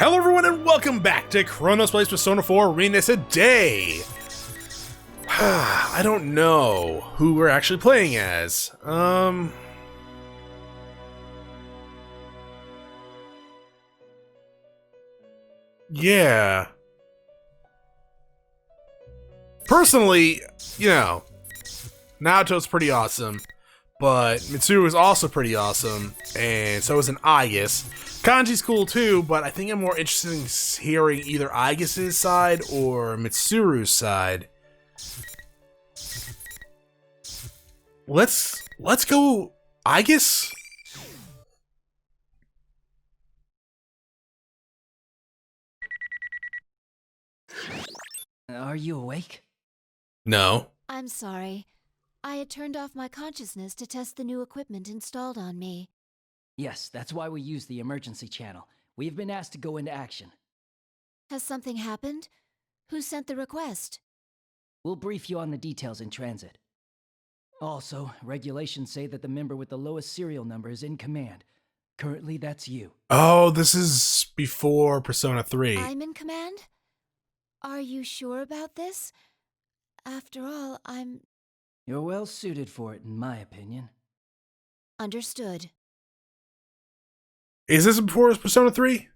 Hello everyone and welcome back to Chronos plays Persona 4 Arena today. I don't know who we're actually playing as. Yeah. Personally, you know, Naoto's pretty awesome, but Mitsuru is also pretty awesome, and so is an Aigis. Kanji's cool too, but I think I'm more interested in hearing either Aigis' side or Mitsuru's side. Let's go Aigis? Are you awake? No. I'm sorry. I had turned off my consciousness to test the new equipment installed on me. Yes, that's why we use the emergency channel. We have been asked to go into action. Has something happened? Who sent the request? We'll brief you on the details in transit. Also, regulations say that the member with the lowest serial number is in command. Currently, that's you. Oh, this is before Persona 3. I'm in command? Are you sure about this? After all, You're well suited for it, in my opinion. Understood. Is this before Persona 3?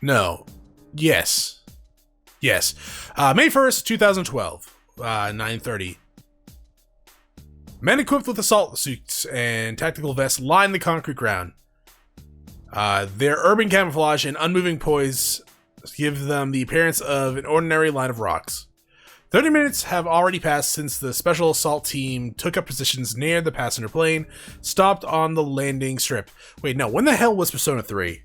No. Yes. Yes. May 1st, 2012. 9:30. Men equipped with assault suits and tactical vests line the concrete ground. Their urban camouflage and unmoving poise give them the appearance of an ordinary line of rocks. 30 minutes have already passed since the special assault team took up positions near the passenger plane, stopped on the landing strip. Wait, no, when the hell was Persona 3?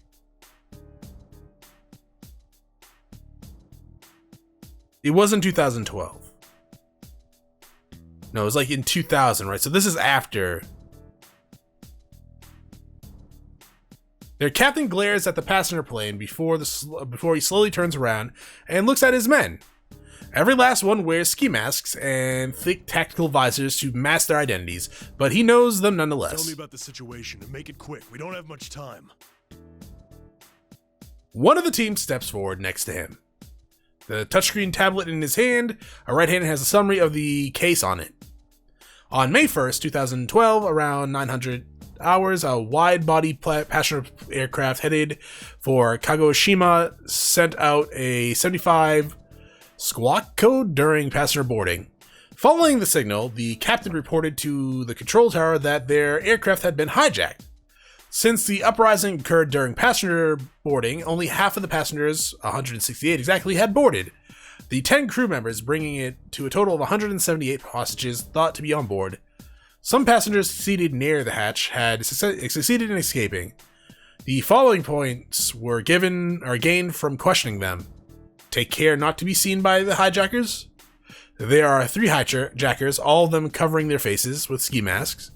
It was in 2012. No, it was like in 2000, right? So this is after. Their captain glares at the passenger plane before he slowly turns around and looks at his men. Every last one wears ski masks and thick tactical visors to mask their identities, but he knows them nonetheless. Tell me about the situation and make it quick. We don't have much time. One of the team steps forward next to him. The touchscreen tablet in his hand, a right hand has a summary of the case on it. On May 1st, 2012, around 900 hours, a wide-body passenger aircraft headed for Kagoshima sent out a 75 squawk code during passenger boarding. Following the signal, the captain reported to the control tower that their aircraft had been hijacked. Since the uprising occurred during passenger boarding, only half of the passengers, 168 exactly, had boarded. The 10 crew members, bringing it to a total of 178 hostages thought to be on board. Some passengers seated near the hatch had succeeded in escaping. The following points were gained from questioning them. Take care not to be seen by the hijackers. There are 3 hijackers, all of them covering their faces with ski masks.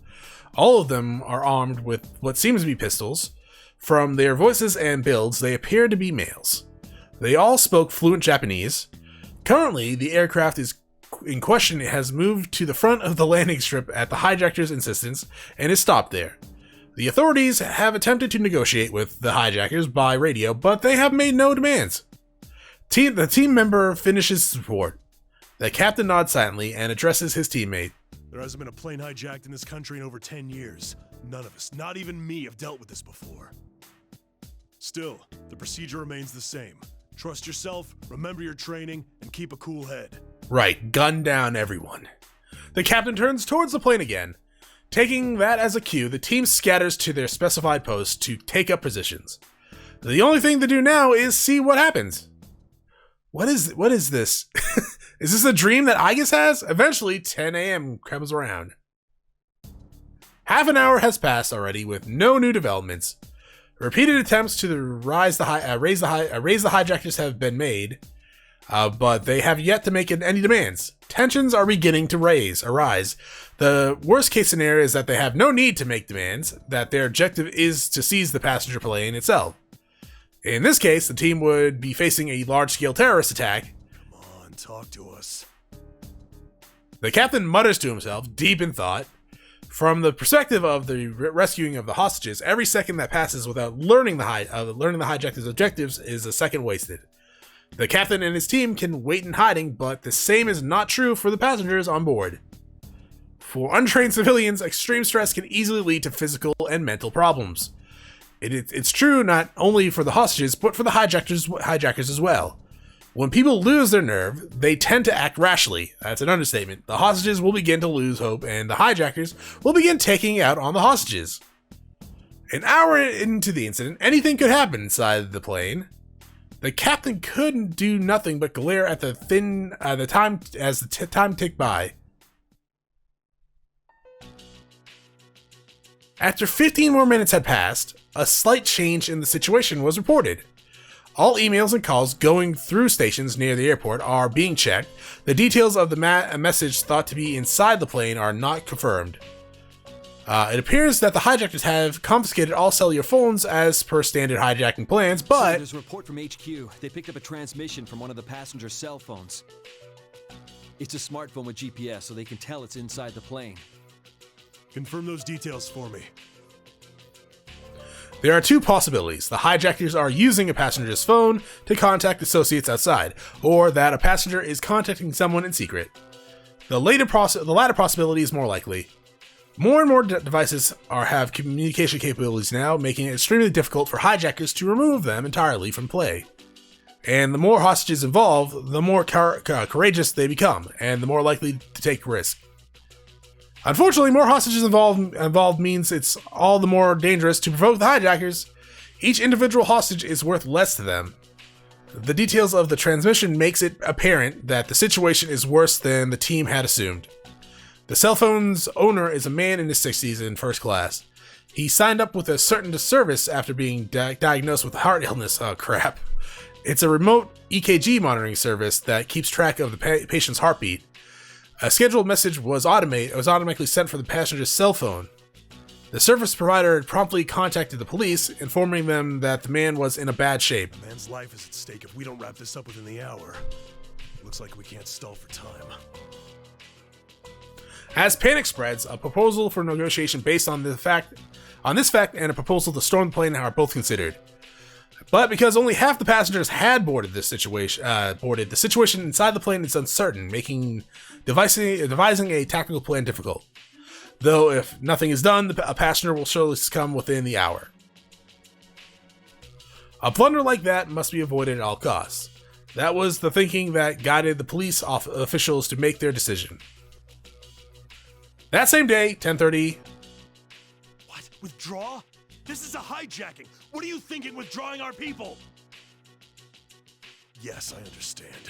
All of them are armed with what seems to be pistols. From their voices and builds, they appear to be males. They all spoke fluent Japanese. Currently, the aircraft in question has moved to the front of the landing strip at the hijackers' insistence and is stopped there. The authorities have attempted to negotiate with the hijackers by radio, but they have made no demands. The team member finishes his report. The captain nods silently and addresses his teammate. There hasn't been a plane hijacked in this country in over 10 years. None of us, not even me, have dealt with this before. Still, the procedure remains the same. Trust yourself, remember your training, and keep a cool head. Right, gun down everyone. The captain turns towards the plane again. Taking that as a cue, the team scatters to their specified posts to take up positions. The only thing to do now is see what happens. What is this? Is this a dream that Aigis has? Eventually, 10 a.m. comes around. Half an hour has passed already with no new developments. Repeated attempts to raise the hijackers have been made, but they have yet to make any demands. Tensions are beginning to arise. The worst case scenario is that they have no need to make demands, that their objective is to seize the passenger plane itself. In this case, the team would be facing a large-scale terrorist attack. Come on, talk to us. The captain mutters to himself, deep in thought. From the perspective of the rescuing of the hostages, every second that passes without learning the hijackers' objectives is a second wasted. The captain and his team can wait in hiding, but the same is not true for the passengers on board. For untrained civilians, extreme stress can easily lead to physical and mental problems. It's true not only for the hostages, but for the hijackers as well. When people lose their nerve, they tend to act rashly. That's an understatement. The hostages will begin to lose hope, and the hijackers will begin taking out on the hostages. An hour into the incident, anything could happen inside the plane. The captain couldn't do nothing but glare at the time as the time ticked by. After 15 more minutes had passed, a slight change in the situation was reported. All emails and calls going through stations near the airport are being checked. The details of the message thought to be inside the plane are not confirmed. It appears that the hijackers have confiscated all cellular phones as per standard hijacking plans, but... There's a report from HQ. They picked up a transmission from one of the passenger's cell phones. It's a smartphone with GPS, so they can tell it's inside the plane. Confirm those details for me. There are two possibilities. The hijackers are using a passenger's phone to contact associates outside, or that a passenger is contacting someone in secret. The latter possibility is more likely. More and more devices have communication capabilities now, making it extremely difficult for hijackers to remove them entirely from play. And the more hostages involved, the more courageous they become, and the more likely to take risk. Unfortunately, more hostages involved means it's all the more dangerous to provoke the hijackers. Each individual hostage is worth less to them. The details of the transmission makes it apparent that the situation is worse than the team had assumed. The cell phone's owner is a man in his 60s in first class. He signed up with a certain service after being diagnosed with heart illness. Oh crap. It's a remote EKG monitoring service that keeps track of the patient's heartbeat. A scheduled message was automatically sent from the passenger's cell phone. The service provider promptly contacted the police, informing them that the man was in a bad shape. The man's life is at stake if we don't wrap this up within the hour. Looks like we can't stall for time. As panic spreads, a proposal for negotiation based on this fact and a proposal to storm the plane are both considered. But because only half the passengers had boarded, the situation inside the plane is uncertain, making devising a tactical plan difficult. Though if nothing is done, a passenger will surely succumb within the hour. A blunder like that must be avoided at all costs. That was the thinking that guided the police officials to make their decision. That same day, 10:30. What? Withdraw? This is a hijacking! What are you thinking, withdrawing our people? Yes, I understand.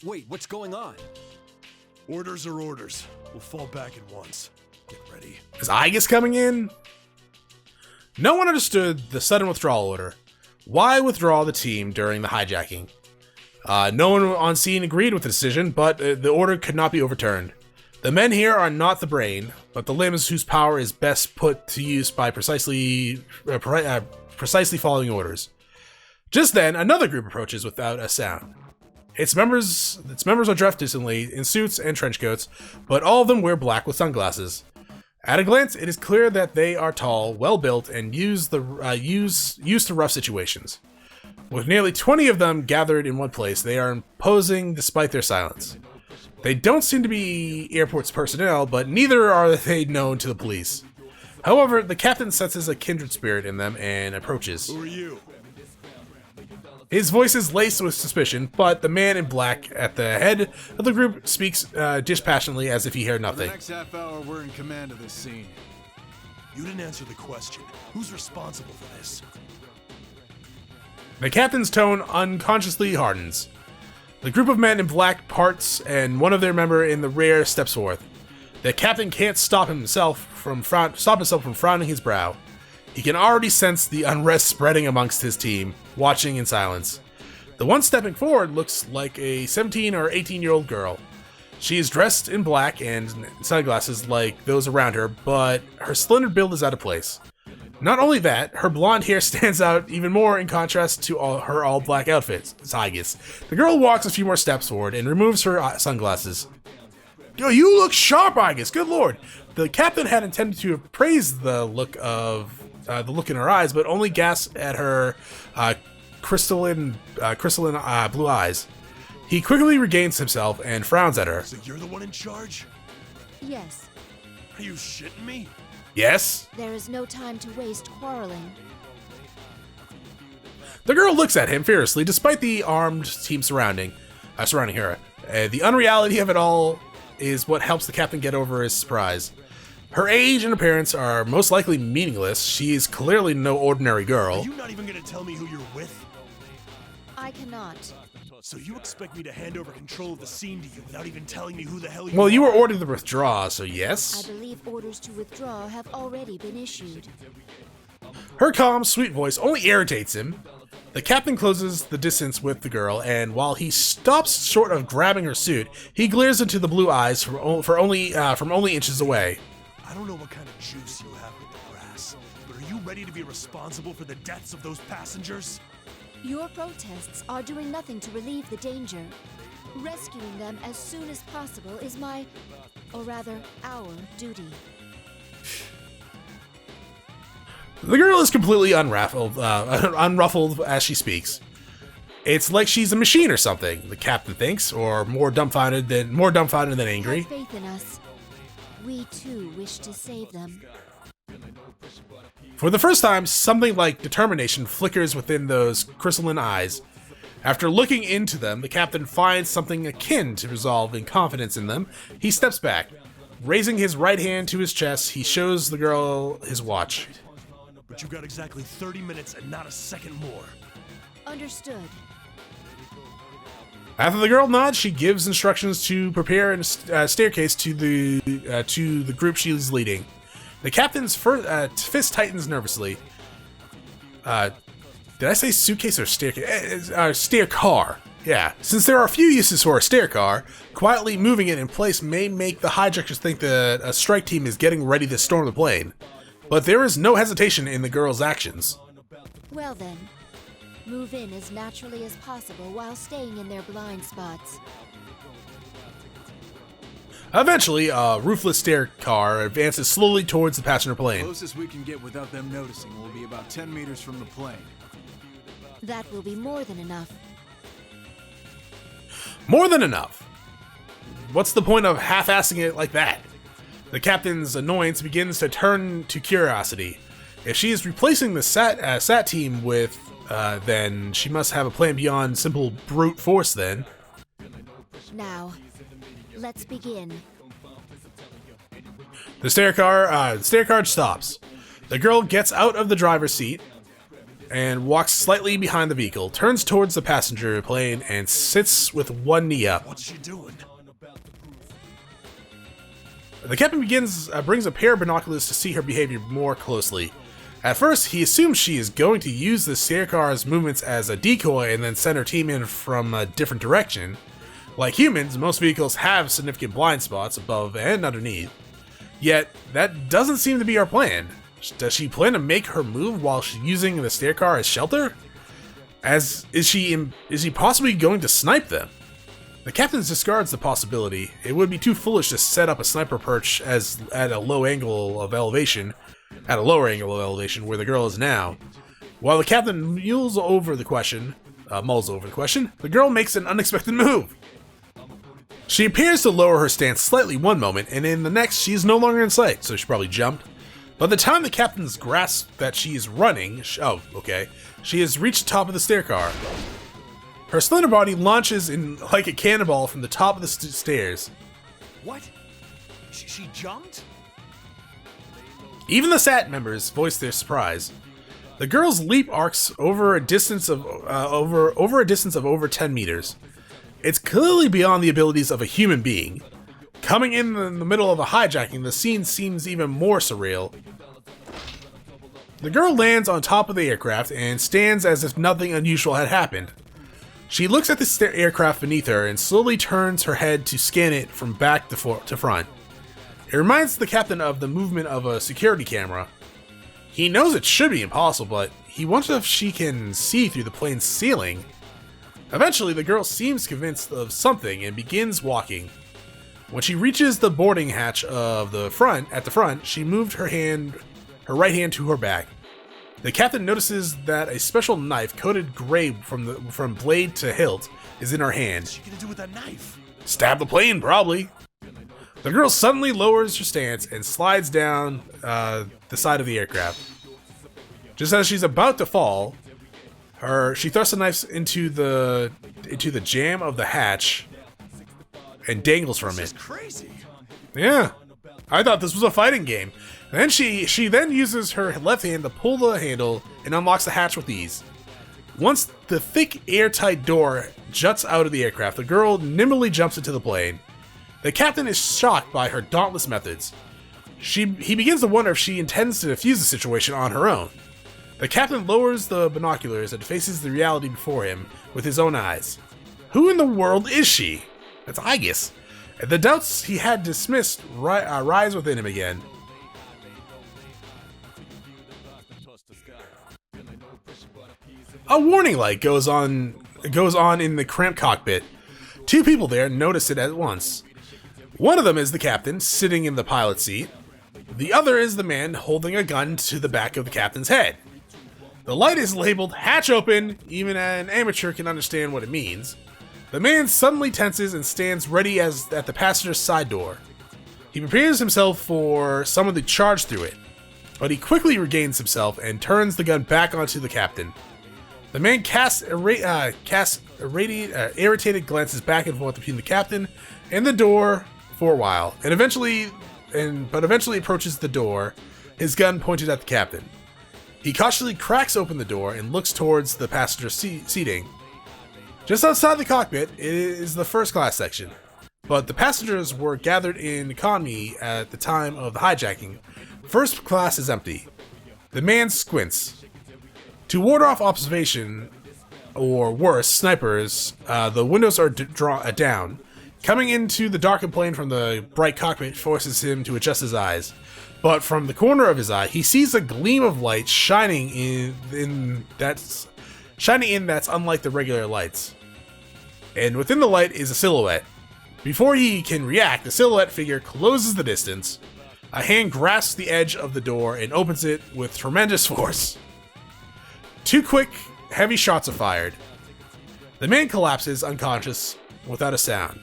Wait, what's going on? Orders are orders. We'll fall back at once. Get ready. Is Aigis coming in? No one understood the sudden withdrawal order. Why withdraw the team during the hijacking? No one on scene agreed with the decision, but the order could not be overturned. The men here are not the brain, but the limbs whose power is best put to use by precisely following orders. Just then, another group approaches without a sound. Its members are dressed decently in suits and trench coats, but all of them wear black with sunglasses. At a glance, it is clear that they are tall, well-built, and used to rough situations. With nearly 20 of them gathered in one place, they are imposing despite their silence. They don't seem to be airport's personnel, but neither are they known to the police. However, the captain senses a kindred spirit in them and approaches. Who are you? His voice is laced with suspicion, but the man in black at the head of the group speaks dispassionately as if he heard For the nothing. next half hour, we're in command of this scene. You didn't answer the question. Who's responsible for this? The captain's tone unconsciously hardens. The group of men in black parts, and one of their member in the rear steps forth. The captain can't stop himself from frowning his brow. He can already sense the unrest spreading amongst his team, watching in silence. The one stepping forward looks like a 17 or 18-year-old girl. She is dressed in black and sunglasses like those around her, but her slender build is out of place. Not only that, her blonde hair stands out even more in contrast to her all-black outfit. It's Aigis. The girl walks a few more steps forward and removes her sunglasses. Yo, you look sharp, Aigis. Good lord. The captain had intended to have praised the look in her eyes, but only gasped at her crystalline blue eyes. He quickly regains himself and frowns at her. So you're the one in charge? Yes, Are you shitting me? Yes? there is no time to waste quarreling. The girl looks at him fiercely, despite the armed team surrounding her. The unreality of it all is what helps the captain get over his surprise. Her age and appearance are most likely meaningless. She is clearly no ordinary Are girl. you not even gonna tell me who you're with? I cannot. So you expect me to hand over control of the scene to you without even telling me who the hell you Well, are? you were ordered to withdraw, so I yes? believe orders to withdraw have already been issued. Her calm, sweet voice only irritates him. The captain closes the distance with the girl, and while he stops short of grabbing her suit, he glares into the blue eyes from only inches away. I don't know what kind of juice you have with the grass, but are you ready to be responsible for the deaths of those passengers? Your protests are doing nothing to relieve the danger. Rescuing them as soon as possible is my, or rather, our duty. The girl is completely unruffled as she speaks. It's like she's a machine or something, the captain thinks, or more dumbfounded than angry. Have faith in us. We too wish to save them. For the first time, something like determination flickers within those crystalline eyes. After looking into them, the captain finds something akin to resolve and confidence in them. He steps back. Raising his right hand to his chest, he shows the girl his watch. But you got exactly 30 minutes and not a second more. Understood. After the girl nods, she gives instructions to prepare a staircase to the group she is leading. The captain's fist tightens nervously. Did I say suitcase or staircase? Stair car. Yeah, since there are a few uses for a stair car, quietly moving it in place may make the hijackers think that a strike team is getting ready to storm the plane. But there is no hesitation in the girl's actions. Well then, move in as naturally as possible while staying in their blind spots. Eventually, a roofless stair car advances slowly towards the passenger plane. Closest we can get without them noticing will be about 10 meters from the plane. That will be more than enough. More than enough. What's the point of half-assing it like that? The captain's annoyance begins to turn to curiosity. If she is replacing the SAT team with, then she must have a plan beyond simple brute force then. Now, let's begin. The stair car stops. The girl gets out of the driver's seat and walks slightly behind the vehicle, turns towards the passenger plane, and sits with one knee up. What's she doing? The captain brings a pair of binoculars to see her behavior more closely. At first, he assumes she is going to use the stair car's movements as a decoy and then send her team in from a different direction. Like humans, most vehicles have significant blind spots above and underneath. Yet, that doesn't seem to be our plan. Does she plan to make her move while she's using the stair car as shelter? Is she possibly going to snipe them? The captain discards the possibility. It would be too foolish to set up a sniper perch at a lower angle of elevation where the girl is now. While the captain mulls over the question, the girl makes an unexpected move. She appears to lower her stance slightly one moment, and in the next, she is no longer in sight, so she probably jumped. By the time the captain's grasp that she is running, she has reached the top of the stair car. Her slender body launches in like a cannonball from the top of the stairs. What? She jumped? Even the SAT members voice their surprise. The girl's leap arcs over a distance of over 10 meters. It's clearly beyond the abilities of a human being. Coming in the middle of a hijacking, the scene seems even more surreal. The girl lands on top of the aircraft and stands as if nothing unusual had happened. She looks at the aircraft beneath her and slowly turns her head to scan it from back to front. It reminds the captain of the movement of a security camera. He knows it should be impossible, but he wonders if she can see through the plane's ceiling. Eventually, the girl seems convinced of something and begins walking. When she reaches the boarding hatch of the front, she moved her right hand to her back. The captain notices that a special knife coated gray from blade to hilt is in her hand. What's she gonna do with that knife? Stab the plane, probably. The girl suddenly lowers her stance and slides down the side of the aircraft. Just as she's about to fall, she thrusts the knife into the jamb of the hatch and dangles from This is it. crazy. Yeah, I thought this was a fighting game. And then she then uses her left hand to pull the handle and unlocks the hatch with ease. Once the thick, airtight door juts out of the aircraft, the girl nimbly jumps into the plane. The captain is shocked by her dauntless methods. He begins to wonder if she intends to defuse the situation on her own. The captain lowers the binoculars and faces the reality before him with his own eyes. Who in the world is she? That's Aigis. The doubts he had dismissed rise within him again. A warning light goes on in the cramped cockpit. Two people there notice it at once. One of them is the captain, sitting in the pilot seat. The other is the man holding a gun to the back of the captain's head. The light is labeled hatch open, even an amateur can understand what it means. The man suddenly tenses and stands ready at the passenger's side door. He prepares himself for someone to charge through it, but he quickly regains himself and turns the gun back onto the captain. The man casts irritated glances back and forth between the captain and the door for a while, but eventually approaches the door, his gun pointed at the captain. He cautiously cracks open the door and looks towards the passenger seating. Just outside the cockpit is the first class section, but the passengers were gathered in economy at the time of the hijacking. First class is empty. The man squints. To ward off observation, or worse, snipers, the windows are down. Coming into the darkened plane from the bright cockpit forces him to adjust his eyes. But from the corner of his eye, he sees a gleam of light shining in that's unlike the regular lights. And within the light is a silhouette. Before he can react, the silhouette figure closes the distance. A hand grasps the edge of the door and opens it with tremendous force. Two quick, heavy shots are fired. The man collapses unconscious without a sound.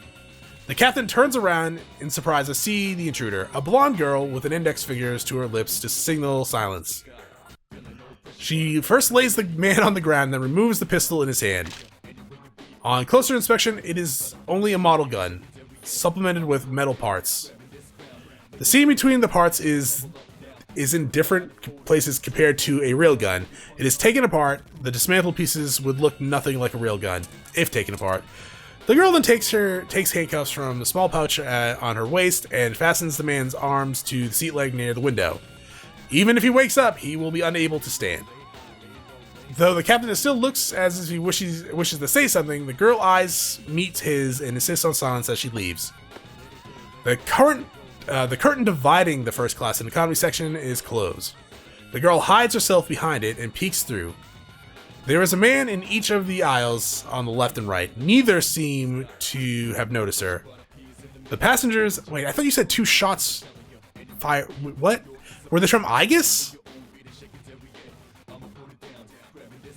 The captain turns around in surprise to see the intruder, a blonde girl with an index finger to her lips to signal silence. She first lays the man on the ground, then removes the pistol in his hand. On closer inspection, it is only a model gun, supplemented with metal parts. The seam between the parts is in different places compared to a real gun. It is taken apart. The dismantled pieces would look nothing like a real gun, if taken apart. The girl then takes handcuffs from the small pouch on her waist and fastens the man's arms to the seat leg near the window. Even if he wakes up, he will be unable to stand. Though the captain still looks as if he wishes to say something, the girl's eyes meet his and insists on silence as she leaves. The curtain dividing the first class and economy section is closed. The girl hides herself behind it and peeks through. There is a man in each of the aisles on the left and right. Neither seem to have noticed her. The passengers... Wait, I thought you said two shots fired. What? Were they from Aigis?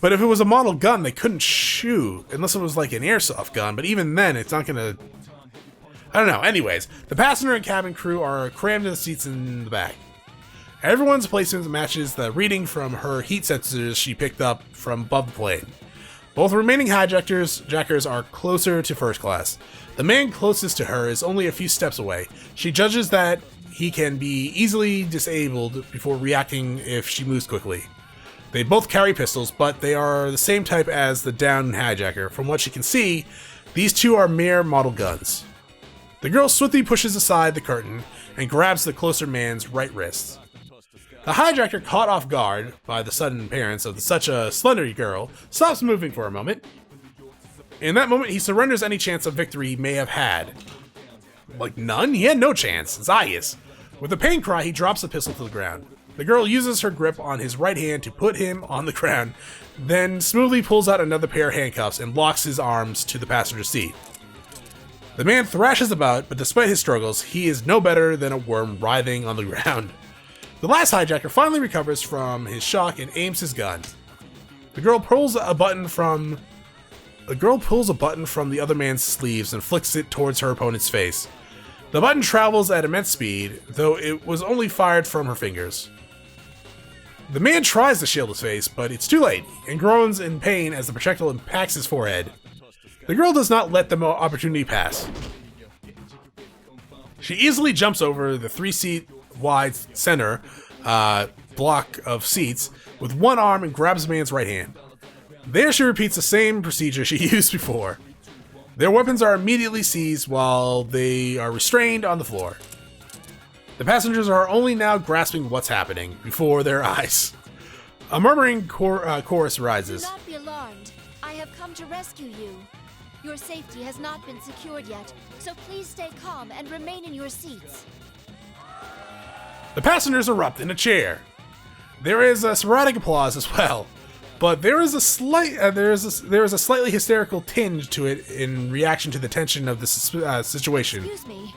But if it was a model gun, they couldn't shoot. Unless it was like an airsoft gun. But even then, it's not gonna... I don't know. Anyways, the passenger and cabin crew are crammed in the seats in the back. Everyone's placement matches the reading from her heat sensors she picked up from above the plane. Both remaining hijackers are closer to first class. The man closest to her is only a few steps away. She judges that he can be easily disabled before reacting if she moves quickly. They both carry pistols, but they are the same type as the downed hijacker. From what she can see, these two are mere model guns. The girl swiftly pushes aside the curtain and grabs the closer man's right wrist. The hijacker, caught off guard by the sudden appearance of such a slender girl, stops moving for a moment. In that moment, he surrenders any chance of victory he may have had. Like none? He had no chance. It's Aigis. With a pain cry, he drops the pistol to the ground. The girl uses her grip on his right hand to put him on the ground, then smoothly pulls out another pair of handcuffs and locks his arms to the passenger seat. The man thrashes about, but despite his struggles, he is no better than a worm writhing on the ground. The last hijacker finally recovers from his shock and aims his gun. The girl pulls a button from the other man's sleeves and flicks it towards her opponent's face. The button travels at immense speed, though it was only fired from her fingers. The man tries to shield his face, but it's too late, and groans in pain as the projectile impacts his forehead. The girl does not let the opportunity pass. She easily jumps over the 3-seat wide center block of seats with one arm and grabs the man's right hand. There she repeats the same procedure she used before. Their weapons are immediately seized while they are restrained on the floor. The passengers are only now grasping what's happening before their eyes. A murmuring chorus rises. Do not be alarmed. I have come to rescue you. Your safety has not been secured yet, so please stay calm and remain in your seats. The passengers erupt in a cheer. There is a sporadic applause as well, but there is a slightly hysterical tinge to it in reaction to the tension of the situation. Excuse me.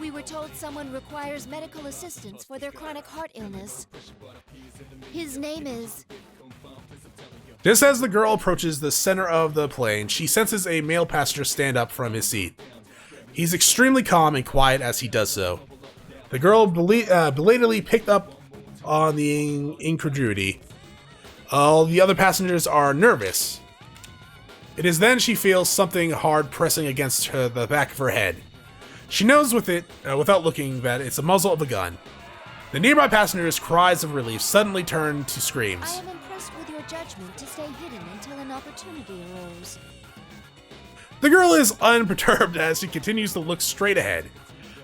We were told someone requires medical assistance for their chronic heart illness. His name is... Just as the girl approaches the center of the plane, she senses a male passenger stand up from his seat. He's extremely calm and quiet as he does so. The girl belatedly picked up on the incredulity. All the other passengers are nervous. It is then she feels something hard pressing against the back of her head. She knows without looking that it's the muzzle of a gun. The nearby passengers' cries of relief suddenly turn to screams. I am impressed with your judgment to stay hidden until an opportunity arose. The girl is unperturbed as she continues to look straight ahead.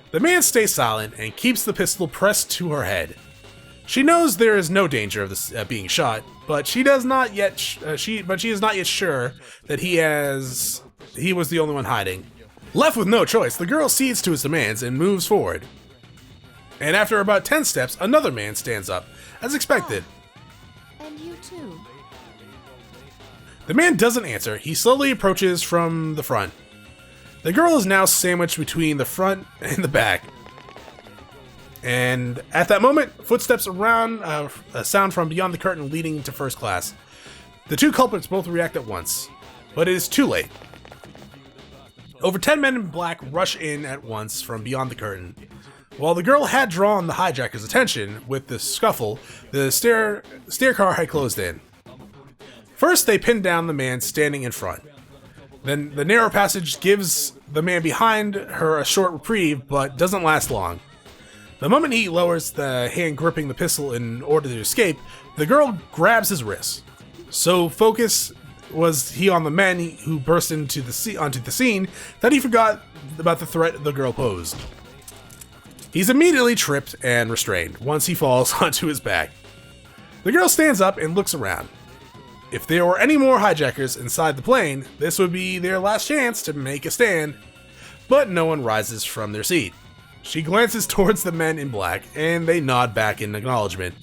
The man stays silent and keeps the pistol pressed to her head. She knows there is no danger of this being shot, but she is not yet sure that he was the only one hiding. Left with no choice, the girl cedes to his demands and moves forward. And after about 10 steps, another man stands up, as expected. And you too. The man doesn't answer. He slowly approaches from the front. The girl is now sandwiched between the front and the back. And at that moment, footsteps around sound from beyond the curtain leading to first class. The two culprits both react at once, but it is too late. Over 10 men in black rush in at once from beyond the curtain. While the girl had drawn the hijacker's attention with the scuffle, the stair car had closed in. First, they pin down the man standing in front. Then the narrow passage gives the man behind her a short reprieve, but doesn't last long. The moment he lowers the hand gripping the pistol in order to escape, the girl grabs his wrist. So focused was he on the men who burst onto the scene that he forgot about the threat the girl posed. He's immediately tripped and restrained once he falls onto his back. The girl stands up and looks around. If there were any more hijackers inside the plane, this would be their last chance to make a stand, but no one rises from their seat. She glances towards the men in black, and they nod back in acknowledgement.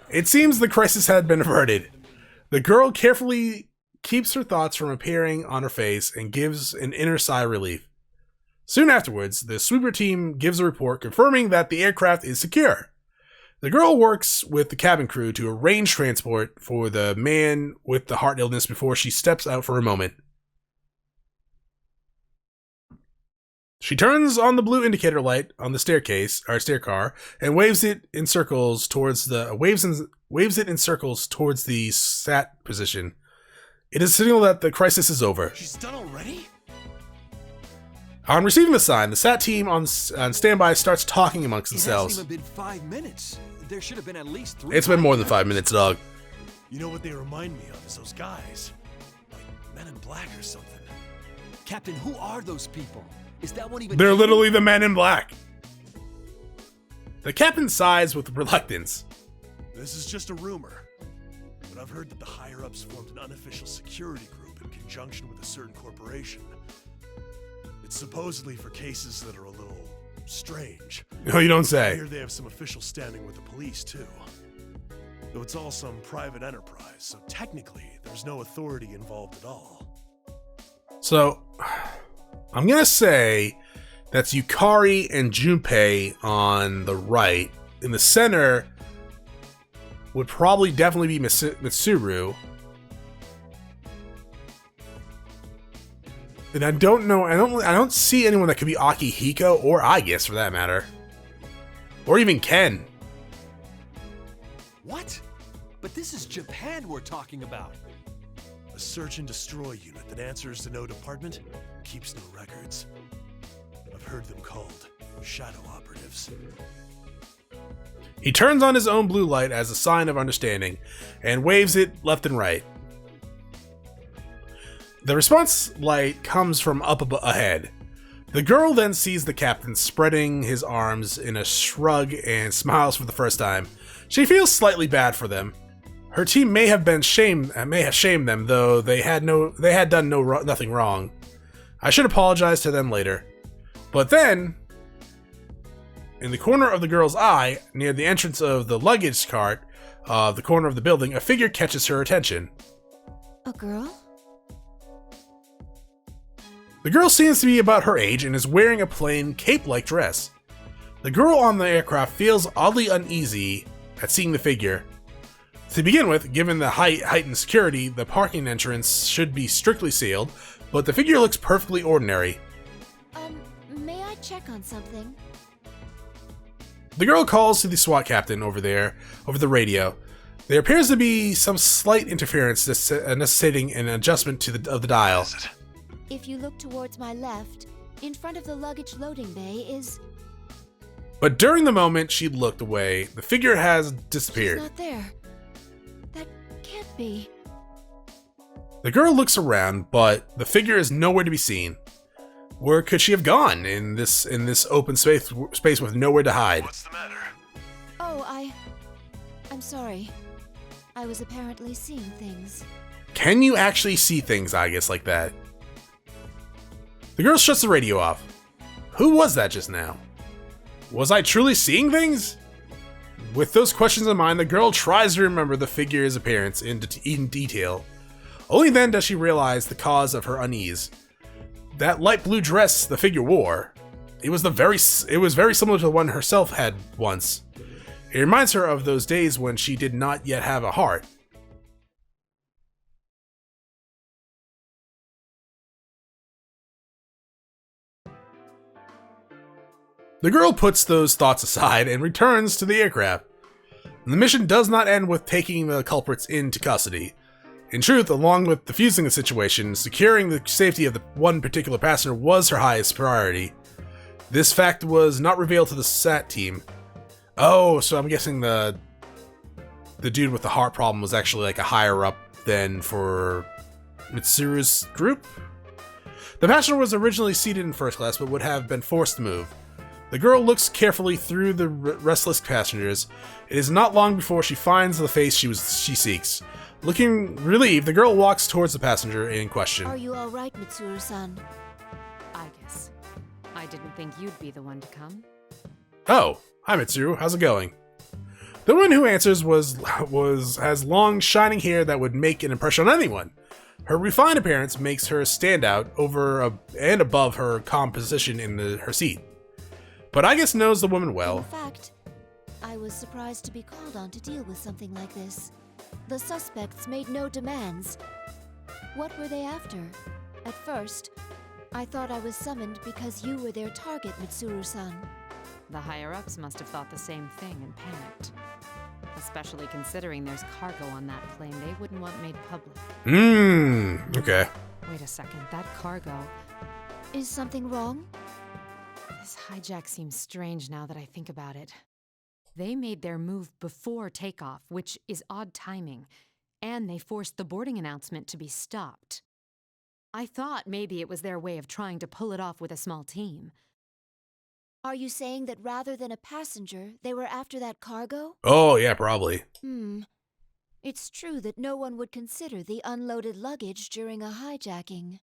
It seems the crisis had been averted. The girl carefully keeps her thoughts from appearing on her face and gives an inner sigh of relief. Soon afterwards, the sweeper team gives a report confirming that the aircraft is secure. The girl works with the cabin crew to arrange transport for the man with the heart illness before she steps out for a moment. She turns on the blue indicator light on the stair car and waves it in circles towards the SAT position. It is a signal that the crisis is over. She's done already? On receiving the sign, the SAT team on standby starts talking amongst themselves. It hasn't even been 5 minutes. There should have been at least 3. It's been more than 5 minutes, dog. You know what they remind me of is those guys. Like Men in Black or something. Captain, who are those people? Is that one even... They're literally the Men in Black. The captain sighs with reluctance. This is just a rumor, but I've heard that the higher-ups formed an unofficial security group in conjunction with a certain corporation. It's supposedly for cases that are a little strange. No, you don't I say. hear they have some official standing with the police, too. Though it's all some private enterprise, so technically there's no authority involved at all. So, I'm gonna say that's Yukari and Junpei on the right. In the center would probably definitely be Mitsuru. And I don't know, I don't see anyone that could be Akihiko or Aigis for that matter. Or even Ken. What? But this is Japan we're talking about. A search and destroy unit that answers to no department, keeps no records. I've heard them called shadow operatives. He turns on his own blue light as a sign of understanding and waves it left and right. The response light comes from up ahead. The girl then sees the captain spreading his arms in a shrug and smiles for the first time. She feels slightly bad for them. Her team may have shamed them, though they had done nothing wrong. I should apologize to them later. But then, in the corner of the girl's eye, near the entrance of the luggage cart, the corner of the building, a figure catches her attention. A girl? The girl seems to be about her age and is wearing a plain cape-like dress. The girl on the aircraft feels oddly uneasy at seeing the figure. To begin with, given the heightened security, the parking entrance should be strictly sealed, but the figure looks perfectly ordinary. May I check on something? The girl calls to the SWAT captain over the radio. There appears to be some slight interference necessitating an adjustment of the dial. If you look towards my left, in front of the luggage loading bay is... But during the moment she looked away, the figure has disappeared. She's not there. That can't be. The girl looks around, but the figure is nowhere to be seen. Where could she have gone in this open space with nowhere to hide? What's the matter? Oh, I'm sorry. I was apparently seeing things. Can you actually see things, I guess, like that? The girl shuts the radio off. Who was that just now? Was I truly seeing things? With those questions in mind, the girl tries to remember the figure's appearance in detail. Only then does she realize the cause of her unease. That light blue dress the figure wore, it was very similar to the one herself had once. It reminds her of those days when she did not yet have a heart. The girl puts those thoughts aside and returns to the aircraft. The mission does not end with taking the culprits into custody. In truth, along with defusing the situation, securing the safety of the one particular passenger was her highest priority. This fact was not revealed to the SAT team. Oh, so I'm guessing the dude with the heart problem was actually like a higher up than for Mitsuru's group? The passenger was originally seated in first class but would have been forced to move. The girl looks carefully through the restless passengers. It is not long before she finds the face she seeks. Looking relieved, the girl walks towards the passenger in question. Are you all right, Mitsuru-san? Aigis. I didn't think you'd be the one to come. Oh, hi Mitsuru, how's it going? The one who answers has long, shining hair that would make an impression on anyone. Her refined appearance makes her stand out over and above her calm position in her seat. But Aigis knows the woman well. In fact, I was surprised to be called on to deal with something like this. The suspects made no demands. What were they after? At first, I thought I was summoned because you were their target, Mitsuru-san. The higher-ups must have thought the same thing and panicked. Especially considering there's cargo on that plane they wouldn't want made public. Okay. Wait a second, that cargo... Is something wrong? This hijack seems strange now that I think about it. They made their move before takeoff, which is odd timing, and they forced the boarding announcement to be stopped. I thought maybe it was their way of trying to pull it off with a small team. Are you saying that rather than a passenger, they were after that cargo? Oh, yeah, probably. It's true that no one would consider the unloaded luggage during a hijacking.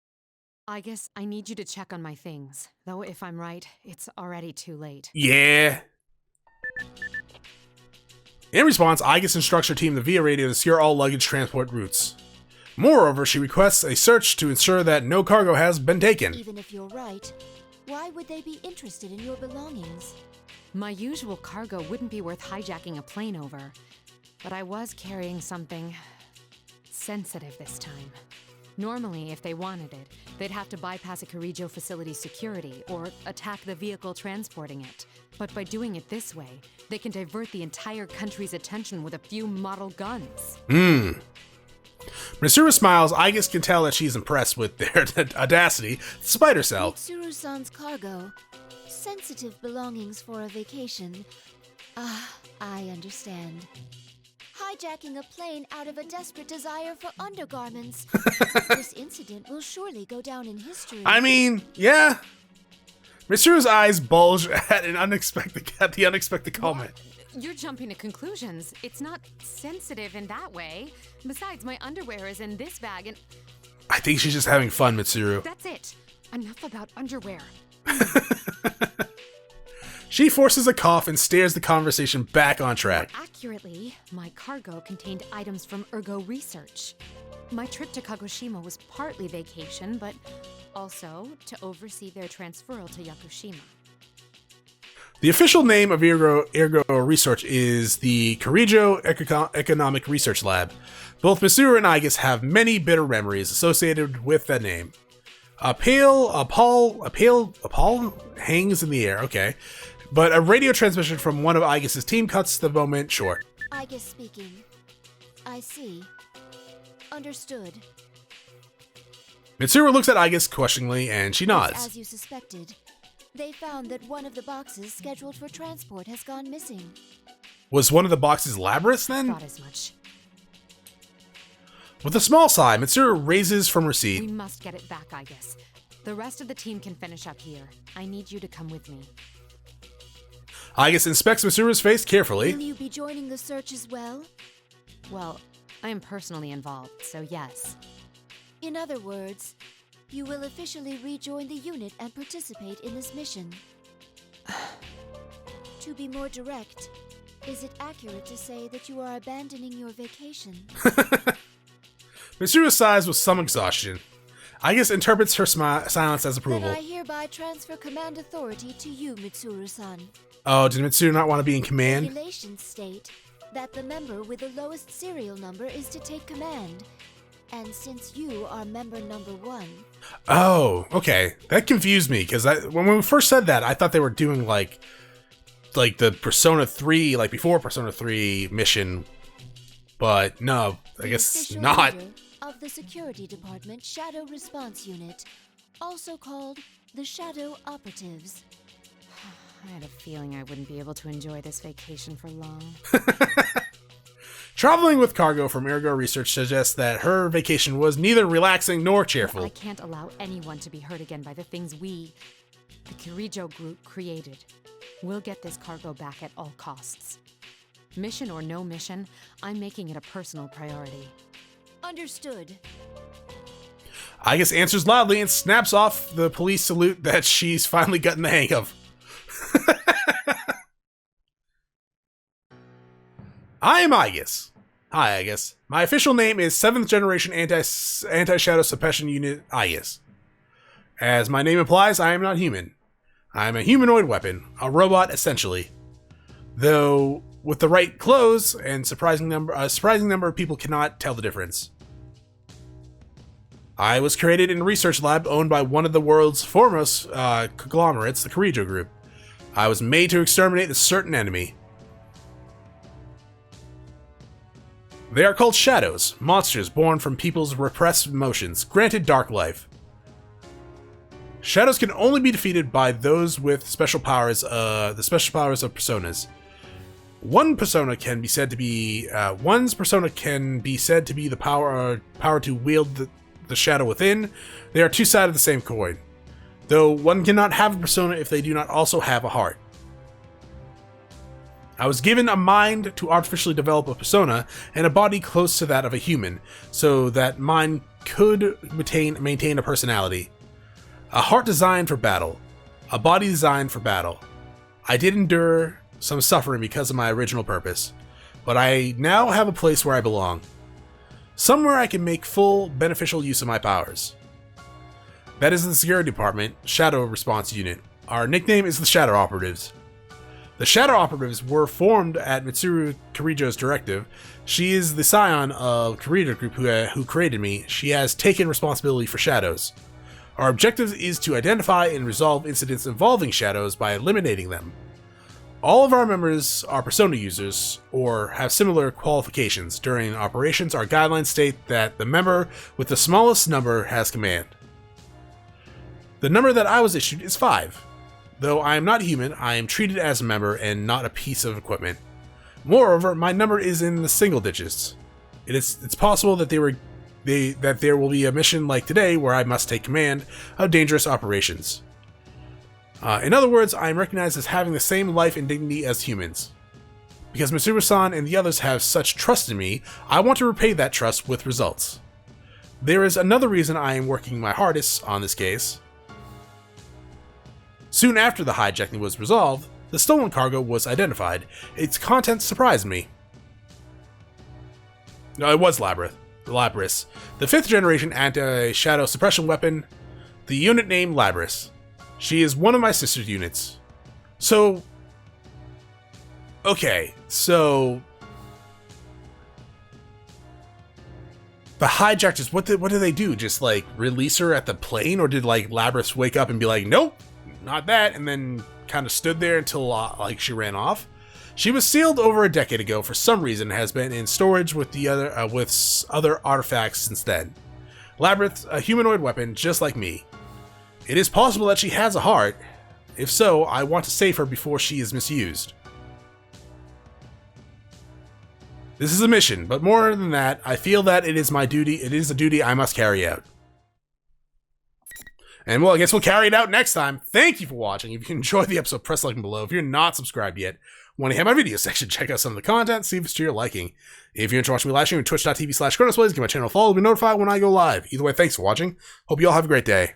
I guess I need you to check on my things. Though if I'm right, it's already too late. Yeah. In response, Aigis instructs her team via radio to secure all luggage transport routes. Moreover, she requests a search to ensure that no cargo has been taken. Even if you're right, why would they be interested in your belongings? My usual cargo wouldn't be worth hijacking a plane over, but I was carrying something sensitive this time. Normally, if they wanted it, they'd have to bypass a Corregio facility's security or attack the vehicle transporting it. But by doing it this way, they can divert the entire country's attention with a few model guns. Mitsuru smiles. Aigis can tell that she's impressed with their audacity, despite herself. Mitsuru-san's cargo. Sensitive belongings for a vacation. Ah, I understand. Hijacking a plane out of a desperate desire for undergarments. This incident will surely go down in history. I mean, yeah. Mitsuru's eyes bulge at the unexpected comment. You're jumping to conclusions. It's not sensitive in that way. Besides, my underwear is in this bag and... I think she's just having fun, Mitsuru. That's it. Enough about underwear. She forces a cough and steers the conversation back on track. Accurately, my cargo contained items from Ergo Research. My trip to Kagoshima was partly vacation, but also to oversee their transferal to Yakushima. The official name of Ergo Research is the Corregio Economic Research Lab. Both Mitsuru and Aigis have many bitter memories associated with that name. A pale hangs in the air, okay. But a radio transmission from one of Aigis' team cuts the moment short. Aigis speaking. I see. Understood. Mitsuru looks at Aigis questioningly and she nods. As you suspected, they found that one of the boxes scheduled for transport has gone missing. Was one of the boxes Labrys then? Thought as much. With a small sigh, Mitsuru raises from her seat. We must get it back, Aigis. The rest of the team can finish up here. I need you to come with me. Aigis inspects Mitsuru's face carefully. Will you be joining the search as well? Well, I am personally involved, so yes. In other words, you will officially rejoin the unit and participate in this mission. To be more direct, is it accurate to say that you are abandoning your vacation? Mitsuru sighs with some exhaustion. Aigis interprets her silence as approval. Then I hereby transfer command authority to you, Mitsuru-san. Oh, did Mitsuru not want to be in command? Regulations state that the member with the lowest serial number is to take command. And since you are member number 1... Oh, okay. That confused me, because when we first said that, I thought they were doing like the Persona 3, like before Persona 3 mission. But no, I guess not. Leader of the Security Department Shadow Response Unit, also called the Shadow Operatives. I had a feeling I wouldn't be able to enjoy this vacation for long. Traveling with cargo from Ergo Research suggests that her vacation was neither relaxing nor cheerful. I can't allow anyone to be hurt again by the things we, the Corregio group, created. We'll get this cargo back at all costs. Mission or no mission, I'm making it a personal priority. Understood. Aigis answers loudly and snaps off the police salute that she's finally gotten the hang of. I am Aigis. Hi, Aigis. My official name is 7th Generation Anti-Shadow Suppression Unit Aigis. As my name implies, I am not human. I am a humanoid weapon, a robot essentially. Though, with the right clothes, and a surprising number of people cannot tell the difference. I was created in a research lab owned by one of the world's foremost conglomerates, the Corregio Group. I was made to exterminate a certain enemy. They are called shadows, monsters born from people's repressed emotions, granted dark life. Shadows can only be defeated by those with special powers, the special powers of personas. One's persona can be said to be the power to wield the shadow within. They are two sides of the same coin, though one cannot have a persona if they do not also have a heart. I was given a mind to artificially develop a persona and a body close to that of a human, so that mine could maintain a personality. A heart designed for battle, a body designed for battle. I did endure some suffering because of my original purpose, but I now have a place where I belong. somewhere I can make full, beneficial use of my powers. That is the Security Department, Shadow Response Unit. Our nickname is the Shadow Operatives. The Shadow Operatives were formed at Mitsuru Kirijo's directive. She is the scion of Kirijo Group who created me. She has taken responsibility for Shadows. Our objective is to identify and resolve incidents involving Shadows by eliminating them. All of our members are Persona users, or have similar qualifications. During operations, our guidelines state that the member with the smallest number has command. The number that I was issued is 5. Though I am not human, I am treated as a member and not a piece of equipment. Moreover, my number is in the single digits. It's possible that that there will be a mission like today where I must take command of dangerous operations. In other words, I am recognized as having the same life and dignity as humans. Because Mitsuru-san and the others have such trust in me, I want to repay that trust with results. There is another reason I am working my hardest on this case. Soon after the hijacking was resolved, the stolen cargo was identified. Its contents surprised me. No, it was Labyrinth. The 5th generation anti-shadow suppression weapon, the unit name Labyrinth. She is one of my sister's units. So... okay, so... the hijackers, what did they do? Just, like, release her at the plane? Or did, like, Labyrinth wake up and be like, nope, not that, and then kind of stood there until, like, she ran off? She was sealed over a decade ago for some reason and has been in storage with the other artifacts since then. Labyrinth, a humanoid weapon just like me. It is possible that she has a heart. If so, I want to save her before she is misused. This is a mission, but more than that, I feel that it is my duty. It is a duty I must carry out. And well, I guess we'll carry it out next time. Thank you for watching. If you enjoyed the episode, press like below. If you're not subscribed yet, want to hit my video section, check out some of the content, see if it's to your liking. If you're interested in watching me live stream on twitch.tv/ChronosPlays, give my channel a follow to be notified when I go live. Either way, thanks for watching. Hope you all have a great day.